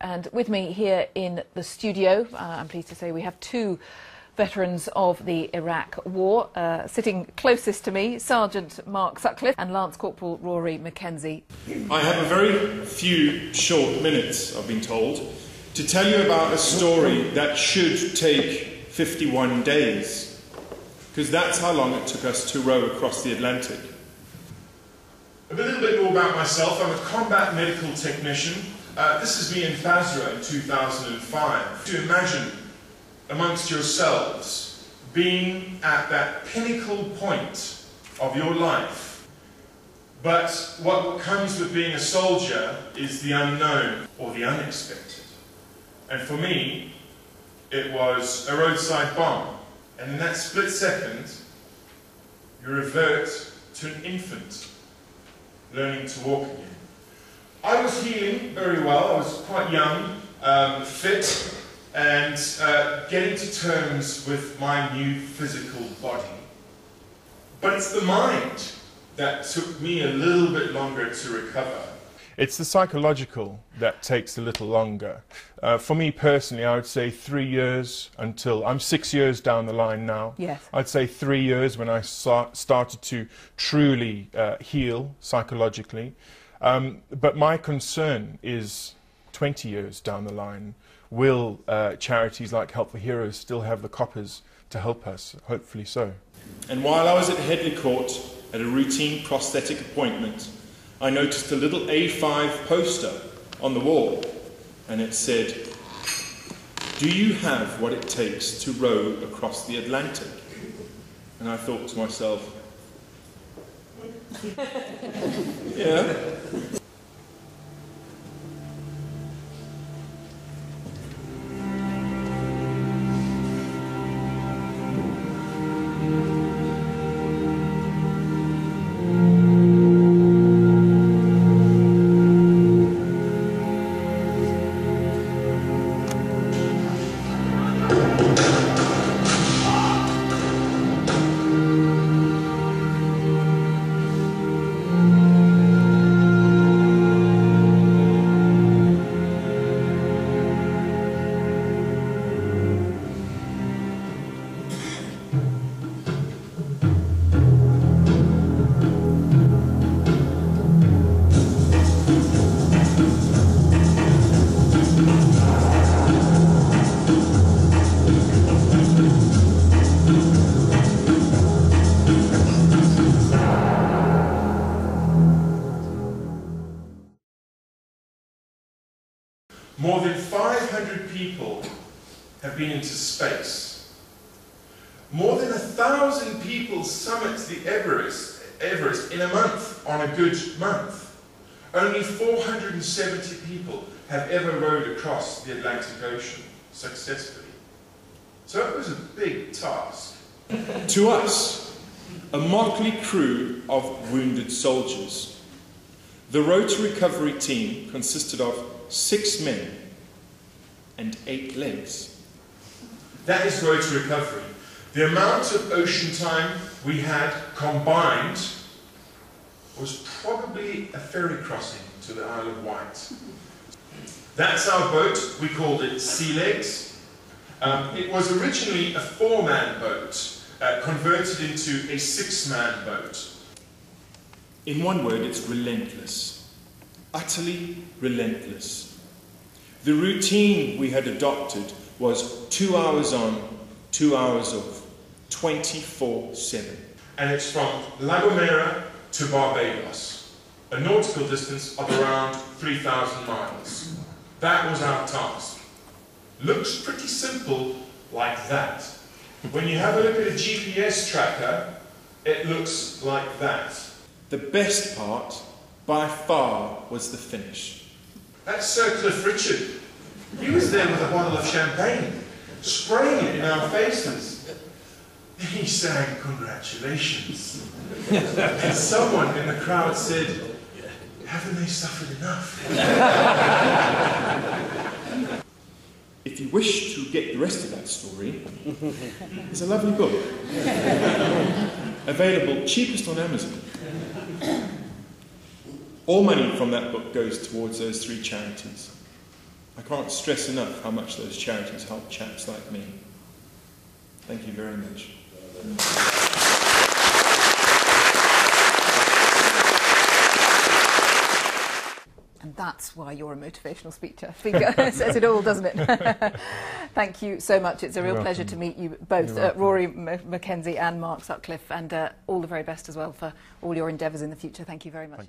And with me here in the studio, I'm pleased to say we have two veterans of the Iraq War. Sitting closest to me, Sergeant Mark Sutcliffe and Lance Corporal Rory Mackenzie. I have a very few short minutes, I've been told, to tell you about a story that should take 51 days, because that's how long it took us to row across the Atlantic. A little bit more about myself. I'm a combat medical technician. This is me in Basra in 2005. To imagine amongst yourselves being at that pinnacle point of your life. But what comes with being a soldier is the unknown or the unexpected. And for me, it was a roadside bomb. And in that split second, you revert to an infant learning to walk again. I was healing very well. I was quite young, fit, and getting to terms with my new physical body. But it's the mind that took me a little bit longer to recover. It's the psychological that takes a little longer. For me personally, I would say 3 years until... I'm 6 years down the line now. Yes. I'd say 3 years when I started to truly heal psychologically. But my concern is 20 years down the line. Will charities like Help for Heroes still have the coppers to help us? Hopefully so. And while I was at Headley Court at a routine prosthetic appointment, I noticed a little A5 poster on the wall, and it said, "Do you have what it takes to row across the Atlantic?" And I thought to myself, yeah. More than 500 people have been into space. More than 1,000 people summit the Everest in a month, on a good month. Only 470 people have ever rowed across the Atlantic Ocean successfully. So it was a big task. To us, a motley crew of wounded soldiers. The road to recovery team consisted of 6 men and 8 legs. That is road to recovery. The amount of ocean time we had combined was probably a ferry crossing to the Isle of Wight. That's our boat. We called it Sea Legs. It was originally a 4-man boat, converted into a 6-man boat. In one word, it's relentless. Utterly relentless. The routine we had adopted was 2 hours on, 2 hours off, 24/7. And it's from La Gomera to Barbados, a nautical distance of around 3,000 miles. That was our task. Looks pretty simple like that. When you have a look at a GPS tracker, it looks like that. The best part, by far, was the finish. That's Sir Cliff Richard. He was there with a bottle of champagne, spraying it in our faces. He sang congratulations. And someone in the crowd said, "Haven't they suffered enough?" If you wish to get the rest of that story, there's a lovely book. Available cheapest on Amazon. All money from that book goes towards those 3 charities. I can't stress enough how much those charities help chaps like me. Thank you very much. And that's why you're a motivational speaker. Says it all, doesn't it? Thank you so much. It's a real pleasure to meet you both, Rory Mackenzie and Mark Sutcliffe, and all the very best as well for all your endeavours in the future. Thank you very much.